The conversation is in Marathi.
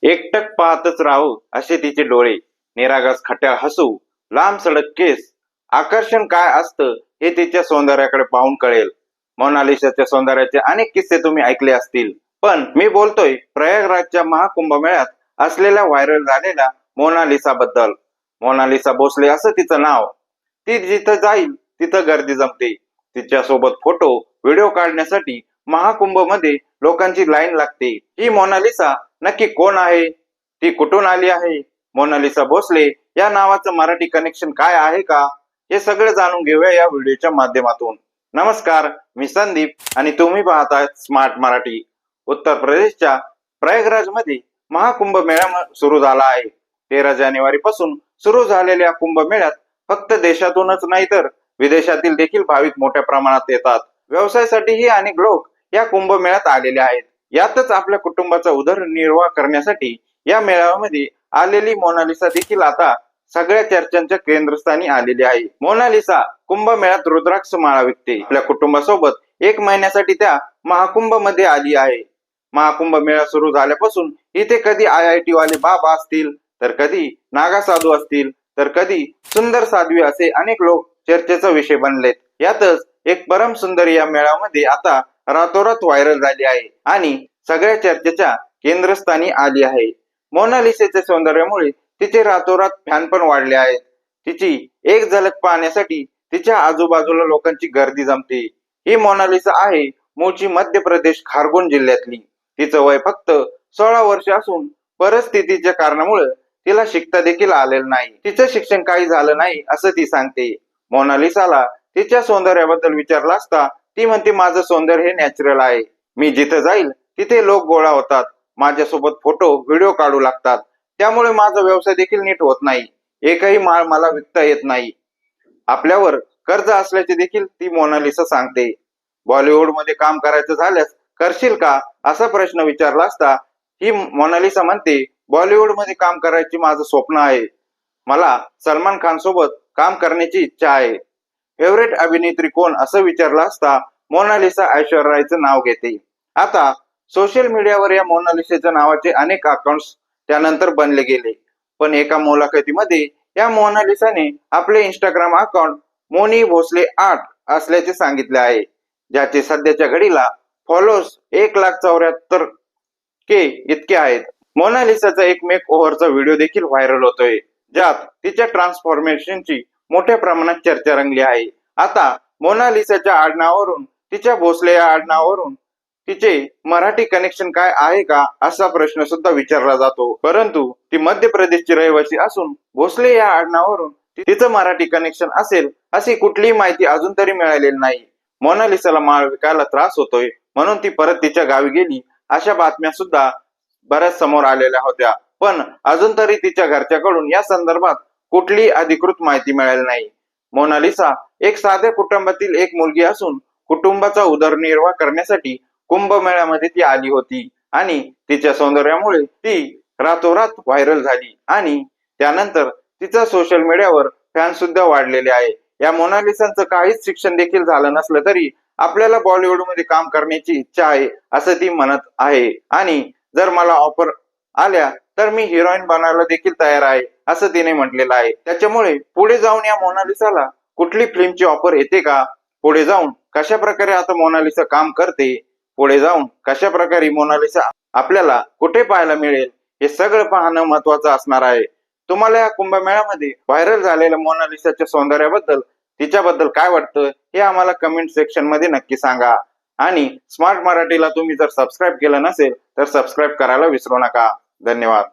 एकटक पाहतच राहू असे तिचे डोळे, निरागस खट्याळ हसू, लांब सडक केस. आकर्षण काय असतं हे तिच्या सौंदर्याकडे पाहून कळेल. मोनालिसाच्या सौंदर्याचे अनेक किस्से तुम्ही ऐकले असतील, पण मी बोलतोय प्रयागराजच्या महाकुंभमेळ्यात असलेल्या व्हायरल झालेल्या मोनालिसा बद्दल. मोनालिसा भोसले असं तिचं नाव. ती जिथं जाईल तिथं गर्दी जमते. तिच्या सोबत फोटो व्हिडिओ काढण्यासाठी महाकुंभ मध्ये लोकांची लाईन लागते. ही मोनालिसा नक्की कोण आहे? ती कुठून आली आहे? मोनालिसा भोसले या नावाचं मराठी कनेक्शन काय आहे का? हे सगळं जाणून घेऊया या व्हिडिओच्या माध्यमातून. नमस्कार, मी संदीप आणि तुम्ही पाहताय स्मार्ट मराठी. उत्तर प्रदेशच्या प्रयागराज मध्ये महाकुंभ मेळा सुरू झाला आहे. 13 जानेवारी पासून सुरू झालेल्या कुंभमेळ्यात फक्त देशातूनच नाही तर विदेशातील देखील भाविक मोठ्या प्रमाणात येतात. व्यवसायासाठीही अनेक लोक या कुंभमेळ्यात आलेले आहेत. यातच आपल्या कुटुंबाचा उदरनिर्वाह करण्यासाठी या मेळाव्यामध्ये आलेली मोनालिसा देखील आता सगळ्या चर्चांच्या केंद्रस्थानी आलेली आहे. मोनालिसा कुंभमेळ्यात रुद्राक्ष माळा विकते. आपल्या कुटुंबासोबत 1 महिन्यासाठी त्या महाकुंभ मध्ये आली आहे. महाकुंभ मेळा सुरू झाल्यापासून इथे कधी IIT वाले बाबा असतील, तर कधी नागा साधू असतील, तर कधी सुंदर साध्वी असे अनेक लोक चर्चेचा विषय बनलेत. यातच एक परम सुंदर या मेळाव्यामध्ये आता रातोरात व्हायरल झाली आहे आणि सगळ्या चर्चेच्या केंद्रस्थानी आली आहे. मोनालिसेच्या सौंदर्यामुळे तिचे रातोरात फॅन पण वाढले आहेत. तिची एक झलक पाहण्यासाठी तिच्या आजूबाजूला लोकांची गर्दी जमते. ही मोनालिसा आहे मूळची मध्य प्रदेश खारगोन जिल्ह्यातली. तिचं वय फक्त 16 वर्ष असून परिस्थितीच्या कारणामुळे तिला शिकता देखील आलेलं नाही. तिचं शिक्षण काही झालं नाही असं ती सांगते. मोनालिसाला तिच्या सौंदर्याबद्दल विचारलं असता ती म्हणते, माझं सौंदर्य हे नॅचरल आहे. मी जिथं जाईल तिथे लोक गोळा होतात, माझ्यासोबत फोटो व्हिडिओ काढू लागतात, त्यामुळे माझा व्यवसाय देखील नीट होत नाही. एकही माळ मला विकता येत नाही. आपल्यावर कर्ज असल्याचे देखील ती मोनालिसा सांगते. बॉलिवूड मध्ये काम करायचं झाल्यास करशील का असा प्रश्न विचारला असता ही मोनालिसा म्हणते, बॉलिवूड मध्ये काम करायची माझं स्वप्न आहे. मला सलमान खान सोबत काम करण्याची इच्छा आहे. फेवरेट अभिनेत्री कोण असं विचारलं असता मोनालिसा ऐश्वर्या रायचं नाव घेते. आता सोशल मीडियावर या मोनालिसेच्या नावाचे अनेक अकाउंट्स त्यानंतर बनले गेले, पण एका मुलाखतीमध्ये या मोनालिसाने आपले इंस्टाग्राम अकाउंट मोनी भोसले 8 असल्याचे सांगितले आहे, ज्याचे सध्याच्या घडीला फॉलोअर्स 1,74,00,000 इतके आहेत. मोनालिसाचा एक मेक ओव्हरचा व्हिडिओ देखील व्हायरल होतोय, ज्यात तिच्या ट्रान्सफॉर्मेशनची मोठ्या प्रमाणात चर्चा रंगली आहे. आता मोनालिसाच्या आडनावावरून, तिच्या भोसले या आडनावावरून तिचे मराठी कनेक्शन काय आहे का असा प्रश्न सुद्धा विचारला जातो. परंतु ती मध्य प्रदेशची रहिवासी असून भोसले या आडनावावरून तिचं मराठी कनेक्शन असेल अशी कुठलीही माहिती अजून तरी मिळालेली नाही. मोनालिसाला माळ विकायला त्रास होतोय म्हणून ती परत तिच्या गावी गेली अशा बातम्या सुद्धा बऱ्याच समोर आलेल्या होत्या, पण अजून तरी तिच्या घरच्याकडून या संदर्भात कुठलीही अधिकृत माहिती मिळाली नाही. मोनालिसा एक साध्या कुटुंबातील एक मुलगी असून कुटुंबाचा उदरनिर्वाह करण्यासाठी कुंभमेळ्यामध्ये ती आली होती आणि तिच्या सौंदर्यामुळे ती रातोरात व्हायरल झाली आणि त्यानंतर तिचा सोशल मीडियावर फॅन सुद्धा वाढलेले आहे. या मोनालिसांचं काहीच शिक्षण देखील झालं नसलं तरी आपल्याला बॉलिवूड मध्ये काम करण्याची इच्छा आहे असं ती म्हणत आहे आणि जर मला ऑफर आल्या तर मी हिरोईन बनायला देखील तयार आहे असं तिने म्हटलेलं आहे. त्याच्यामुळे पुढे जाऊन या मोनालिसाला कुठली फिल्मची ऑफर येते का, पुढे जाऊन कशा प्रकारे आता मोनालिसा काम करते, पुढे जाऊन कशा प्रकारे मोनालिसा आपल्याला कुठे पाहायला मिळेल, हे सगळं पाहणं महत्वाचं असणार आहे. तुम्हाला या कुंभमेळ्यामध्ये व्हायरल झालेल्या मोनालिसाच्या सौंदर्याबद्दल, तिच्याबद्दल काय वाटतं हे आम्हाला कमेंट सेक्शन मध्ये नक्की सांगा. आणि स्मार्ट मराठीला तुम्ही जर सबस्क्राईब केलं नसेल तर सबस्क्राईब करायला विसरू नका. धन्यवाद.